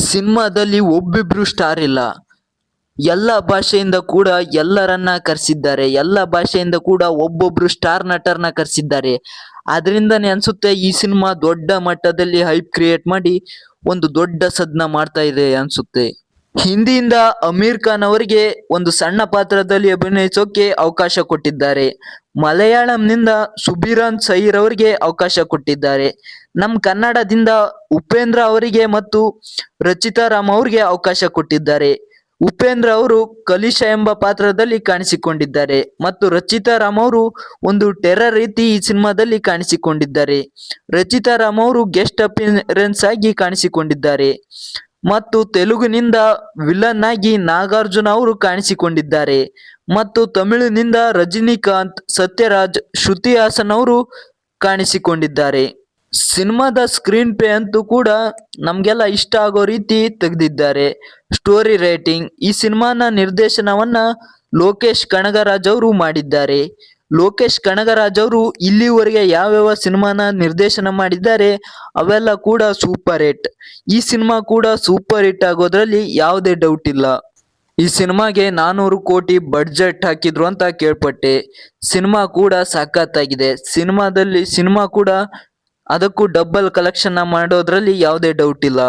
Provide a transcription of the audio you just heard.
ಸಿನಿಮಾದಲ್ಲಿ ಒಬ್ಬಿಬ್ರು ಸ್ಟಾರ್ ಇಲ್ಲ. ಎಲ್ಲ ಭಾಷೆಯಿಂದ ಕೂಡ ಎಲ್ಲರನ್ನ ಕರೆಸಿದ್ದಾರೆ. ಎಲ್ಲ ಭಾಷೆಯಿಂದ ಕೂಡ ಒಬ್ಬೊಬ್ರು ಸ್ಟಾರ್ ನಟರನ್ನ ಕರೆಸಿದ್ದಾರೆ. ಅದರಿಂದನೇ ಅನ್ಸುತ್ತೆ ಈ ಸಿನಿಮಾ ದೊಡ್ಡ ಮಟ್ಟದಲ್ಲಿ ಹೈಪ್ ಕ್ರಿಯೇಟ್ ಮಾಡಿ ಒಂದು ದೊಡ್ಡ ಸದ್ನ ಮಾಡ್ತಾ ಇದೆ ಅನ್ಸುತ್ತೆ. ಹಿಂದಿಯಿಂದ ಅಮೀರ್ ಖಾನ್ ಅವರಿಗೆ ಒಂದು ಸಣ್ಣ ಪಾತ್ರದಲ್ಲಿ ಅಭಿನಯಿಸೋಕೆ ಅವಕಾಶ ಕೊಟ್ಟಿದ್ದಾರೆ. ಮಲಯಾಳಂನಿಂದ ಸುಬಿರಾನ್ ಸೈರ್ ಅವರಿಗೆ ಅವಕಾಶ ಕೊಟ್ಟಿದ್ದಾರೆ. ನಮ್ಮ ಕನ್ನಡದಿಂದ ಉಪೇಂದ್ರ ಅವರಿಗೆ ಮತ್ತು ರಚಿತಾ ರಾಮ್ ಅವರಿಗೆ ಅವಕಾಶ ಕೊಟ್ಟಿದ್ದಾರೆ. ಉಪೇಂದ್ರ ಅವರು ಕಲಿಶ ಎಂಬ ಪಾತ್ರದಲ್ಲಿ ಕಾಣಿಸಿಕೊಂಡಿದ್ದಾರೆ ಮತ್ತು ರಚಿತಾ ರಾಮ್ ಅವರು ಒಂದು ಟೆರರ್ ರೀತಿ ಈ ಸಿನಿಮಾದಲ್ಲಿ ಕಾಣಿಸಿಕೊಂಡಿದ್ದಾರೆ. ರಚಿತಾ ರಾಮ್ ಅವರು ಗೆಸ್ಟ್ ಅಪಿಯರೆನ್ಸ್ ಆಗಿ ಕಾಣಿಸಿಕೊಂಡಿದ್ದಾರೆ ಮತ್ತು ತೆಲುಗಿನಿಂದ ವಿಲನ್ ಆಗಿ ನಾಗಾರ್ಜುನ ಅವರು ಕಾಣಿಸಿಕೊಂಡಿದ್ದಾರೆ ಮತ್ತು ತಮಿಳಿನಿಂದ ರಜನಿಕಾಂತ್, ಸತ್ಯರಾಜ್, ಶ್ರುತಿ ಹಾಸನ್ ಅವರು ಕಾಣಿಸಿಕೊಂಡಿದ್ದಾರೆ. ಸಿನಿಮಾದ ಸ್ಕ್ರೀನ್ ಪ್ಲೇ ಅಂತೂ ಕೂಡ ನಮ್ಗೆಲ್ಲ ಇಷ್ಟ ಆಗೋ ರೀತಿ ತೆಗೆದಿದ್ದಾರೆ. ಸ್ಟೋರಿ ರೈಟಿಂಗ್, ಈ ಸಿನಿಮಾನ ನಿರ್ದೇಶನವನ್ನ ಲೋಕೇಶ್ ಕನಗರಾಜ್ ಅವರು ಮಾಡಿದ್ದಾರೆ. ಲೋಕೇಶ್ ಕನಗರಾಜ್ ಅವರು ಇಲ್ಲಿವರೆಗೆ ಯಾವ್ಯಾವ ಸಿನಿಮಾನ ನಿರ್ದೇಶನ ಮಾಡಿದ್ದಾರೆ ಅವೆಲ್ಲ ಕೂಡ ಸೂಪರ್ ಹಿಟ್. ಈ ಸಿನಿಮಾ ಕೂಡ ಸೂಪರ್ ಹಿಟ್ ಆಗೋದ್ರಲ್ಲಿ ಯಾವುದೇ ಡೌಟ್ ಇಲ್ಲ. ಈ ಸಿನಿಮಾಗೆ 400 ಕೋಟಿ ಬಡ್ಜೆಟ್ ಹಾಕಿದ್ರು ಅಂತ ಕೇಳ್ಪಟ್ಟೆ. ಸಿನಿಮಾ ಕೂಡ ಸಖತ್ತಾಗಿದೆ. ಸಿನಿಮಾ ಕೂಡ ಅದಕ್ಕೂ ಡಬಲ್ ಕಲೆಕ್ಷನ್ ಮಾಡೋದ್ರಲ್ಲಿ ಯಾವುದೇ ಡೌಟ್ ಇಲ್ಲ.